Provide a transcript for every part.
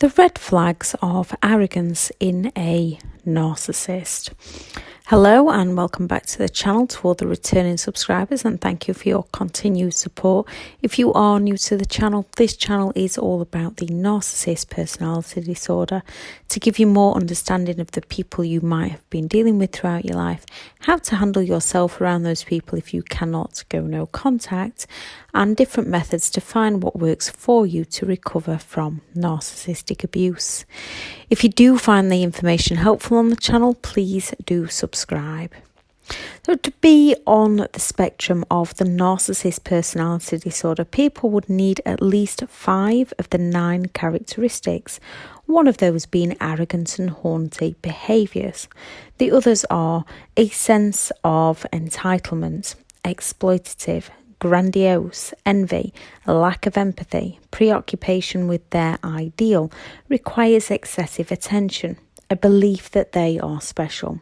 The red flags of arrogance in a narcissist. Hello and welcome back to the channel to all the returning subscribers, and thank you for your continued support. If you are new to the channel, this channel is all about the narcissist personality disorder to give you more understanding of the people you might have been dealing with throughout your life, how to handle yourself around those people if you cannot go no contact, and different methods to find what works for you to recover from narcissistic abuse. If you do find the information helpful on the channel, please do subscribe. So to be on the spectrum of the narcissist personality disorder, people would need at least 5 of the 9 characteristics, one of those being arrogant and haughty behaviours. The others are a sense of entitlement, exploitative, grandiose, envy, lack of empathy, preoccupation with their ideal, requires excessive attention, a belief that they are special.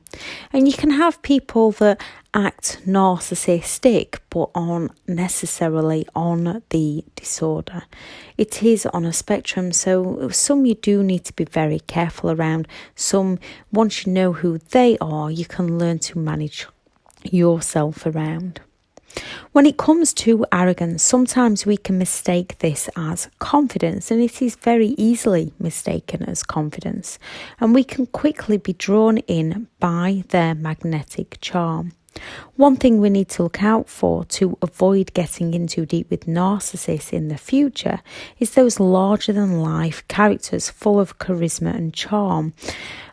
And you can have people that act narcissistic but aren't necessarily on the disorder. It is on a spectrum, so some you do need to be very careful around. Some, once you know who they are, you can learn to manage yourself around. When it comes to arrogance, sometimes we can mistake this as confidence, and it is very easily mistaken as confidence, and we can quickly be drawn in by their magnetic charm. One thing we need to look out for to avoid getting in too deep with narcissists in the future is those larger-than-life characters full of charisma and charm.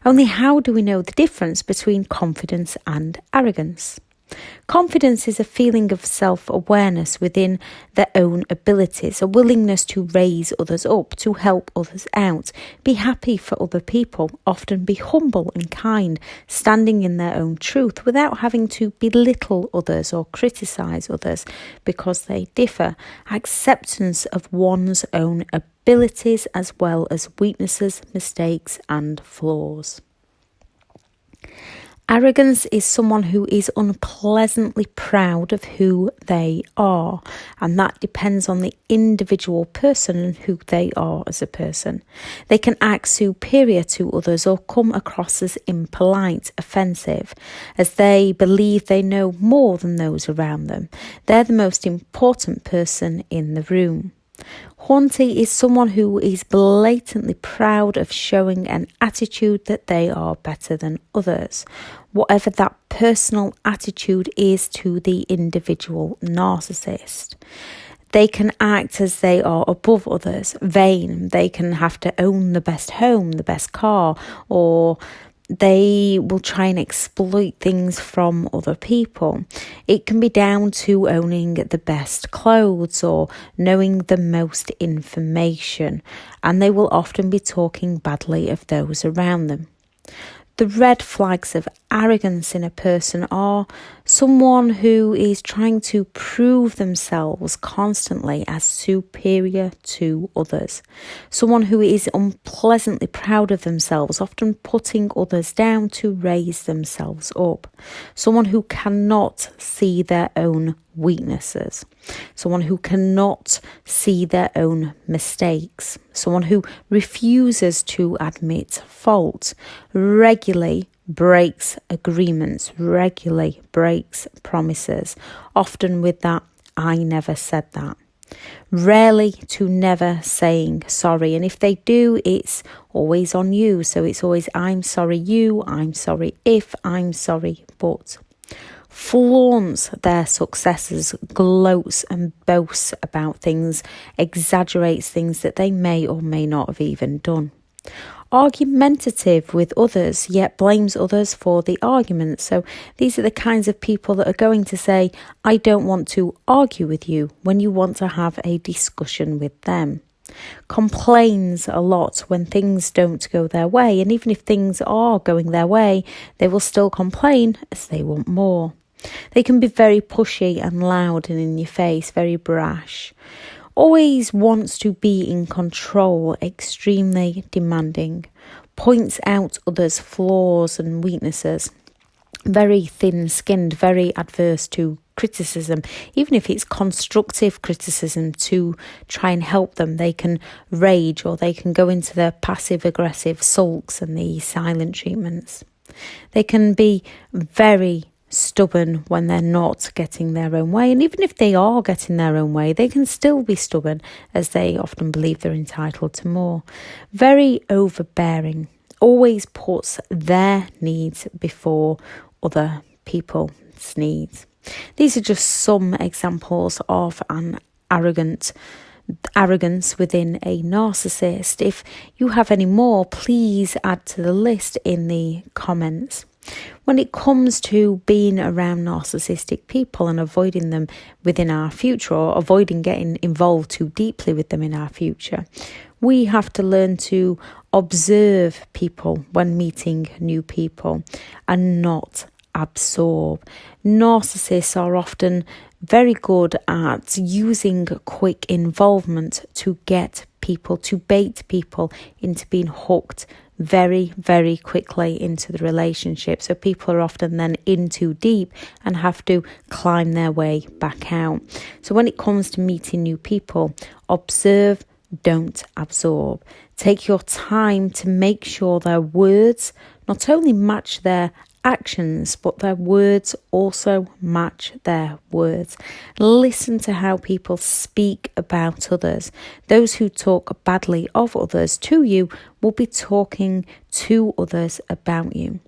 Only how do we know the difference between confidence and arrogance? Confidence is a feeling of self-awareness within their own abilities, a willingness to raise others up, to help others out, be happy for other people, often be humble and kind, standing in their own truth without having to belittle others or criticise others because they differ, acceptance of one's own abilities as well as weaknesses, mistakes and flaws. Arrogance is someone who is unpleasantly proud of who they are, and that depends on the individual person and who they are as a person. They can act superior to others or come across as impolite, offensive, as they believe they know more than those around them. They're the most important person in the room. Haughty is someone who is blatantly proud of showing an attitude that they are better than others, whatever that personal attitude is to the individual narcissist. They can act as they are above others, vain. They can have to own the best home, the best car, or they will try and exploit things from other people. It can be down to owning the best clothes or knowing the most information, and they will often be talking badly of those around them. The red flags of arrogance in a person are someone who is trying to prove themselves constantly as superior to others. Someone who is unpleasantly proud of themselves, often putting others down to raise themselves up. Someone who cannot see their own weaknesses. Someone who cannot see their own mistakes. Someone who refuses to admit fault. Regularly breaks agreements, regularly breaks promises, often with that "I never said that." Rarely to never saying sorry, and if they do, it's always on you. So it's always "I'm sorry you, I'm sorry if, I'm sorry but." Flaunts their successes, gloats and boasts about things, exaggerates things that they may or may not have even done. Argumentative with others, yet blames others for the argument. So these are the kinds of people that are going to say, "I don't want to argue with you," when you want to have a discussion with them. Complains a lot when things don't go their way, and even if things are going their way, they will still complain as they want more. They can be very pushy and loud and in your face, very brash. Always wants to be in control, extremely demanding. Points out others' flaws and weaknesses. Very thin-skinned, very adverse to criticism, even if it's constructive criticism to try and help them. They can rage, or they can go into the passive-aggressive sulks and the silent treatments. They can be very stubborn when they're not getting their own way, and even if they are getting their own way, they can still be stubborn, as they often believe they're entitled to more. Very overbearing, always puts their needs before other people's needs. These are just some examples of an arrogance within a narcissist. If you have any more, please add to the list in the comments. When it comes to being around narcissistic people and avoiding them within our future, or avoiding getting involved too deeply with them in our future, we have to learn to observe people when meeting new people and not absorb. Narcissists are often very good at using quick involvement to get people, to bait people into being hooked very, very quickly into the relationship. So people are often then in too deep and have to climb their way back out. So when it comes to meeting new people, observe, don't absorb. Take your time to make sure their words not only match their actions, but their words also match their words. Listen to how people speak about others. Those who talk badly of others to you will be talking to others about you.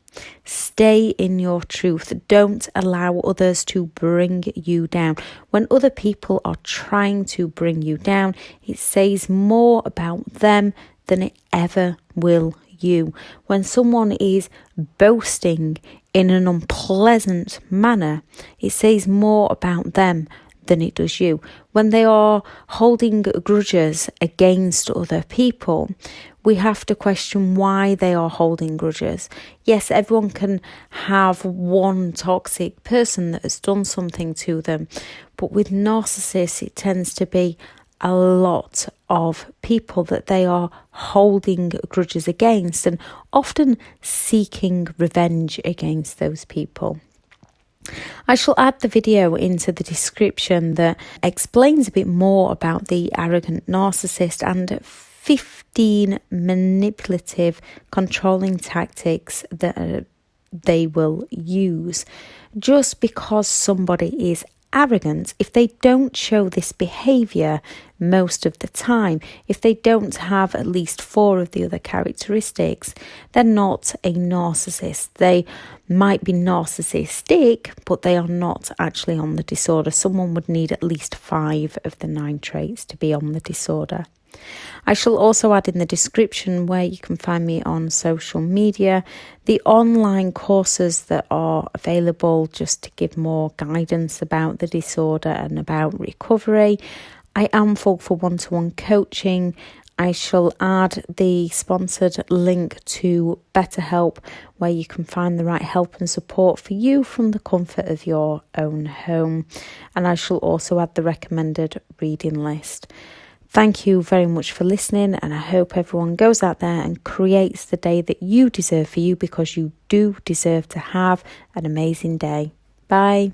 Stay in your truth. Don't allow others to bring you down. When other people are trying to bring you down, it says more about them than it ever will you. When someone is boasting in an unpleasant manner, it says more about them than it does you. When they are holding grudges against other people, we have to question why they are holding grudges. Yes, everyone can have one toxic person that has done something to them, but with narcissists, it tends to be a lot of people that they are holding grudges against, and often seeking revenge against those people. I shall add the video into the description that explains a bit more about the arrogant narcissist and 15 manipulative, controlling tactics that they will use. Just because somebody is arrogant, if they don't show this behaviour most of the time, if they don't have at least 4 of the other characteristics, they're not a narcissist. They might be narcissistic, but they are not actually on the disorder. Someone would need at least 5 of the 9 traits to be on the disorder. I shall also add in the description where you can find me on social media, the online courses that are available just to give more guidance about the disorder and about recovery. I am full for one-to-one coaching. I shall add the sponsored link to BetterHelp, where you can find the right help and support for you from the comfort of your own home. And I shall also add the recommended reading list. Thank you very much for listening, and I hope everyone goes out there and creates the day that you deserve for you, because you do deserve to have an amazing day. Bye.